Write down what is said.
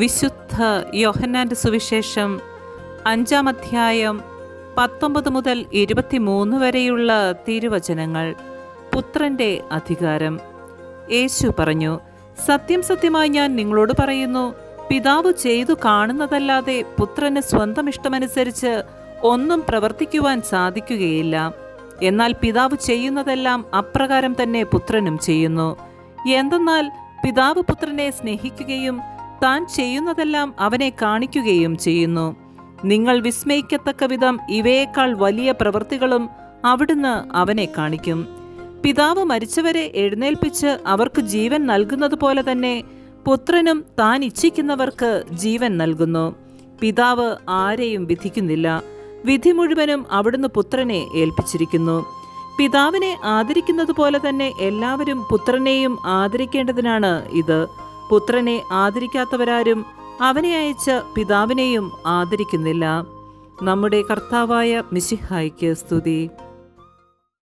വിശുദ്ധ യോഹന്നാന്റെ സുവിശേഷം 5-ാം അധ്യായം 19 മുതൽ 23 വരെയുള്ള തിരുവചനങ്ങൾ. പുത്രന്റെ അധികാരം. യേശു പറഞ്ഞു, സത്യം സത്യമായി ഞാൻ നിങ്ങളോട് പറയുന്നു, പിതാവ് ചെയ്തു കാണുന്നതല്ലാതെ പുത്രന് സ്വന്തം ഇഷ്ടമനുസരിച്ച് ഒന്നും പ്രവർത്തിക്കുവാൻ സാധിക്കുകയില്ല. എന്നാൽ പിതാവ് ചെയ്യുന്നതെല്ലാം അപ്രകാരം തന്നെ പുത്രനും ചെയ്യുന്നു. എന്തെന്നാൽ പിതാവ് പുത്രനെ സ്നേഹിക്കുകയും താൻ ചെയ്യുന്നതെല്ലാം അവനെ കാണിക്കുകയും ചെയ്യുന്നു. നിങ്ങൾ വിസ്മയിക്കത്തക്ക വിധം ഇവയേക്കാൾ വലിയ പ്രവൃത്തികളും അവിടുന്ന് അവനെ കാണിക്കും. പിതാവ് മരിച്ചവരെ എഴുന്നേൽപ്പിച്ച് അവർക്ക് ജീവൻ നൽകുന്നത് പോലെ തന്നെ പുത്രനും താൻ ഇച്ഛിക്കുന്നവർക്ക് ജീവൻ നൽകുന്നു. പിതാവ് ആരെയും വിധിക്കുന്നില്ല, വിധി മുഴുവനും അവിടുന്ന് പുത്രനെ ഏൽപ്പിച്ചിരിക്കുന്നു. പിതാവിനെ ആദരിക്കുന്നത് പോലെ തന്നെ എല്ലാവരും പുത്രനെയും ആദരിക്കേണ്ടതിനാണ് ഇത്. പുത്രനെ ആദരിക്കാത്തവരാരും അവനെ അയച്ച പിതാവിനെയും ആദരിക്കുന്നില്ല. നമ്മുടെ കർത്താവായ മിശിഹായ്ക്ക് സ്തുതി.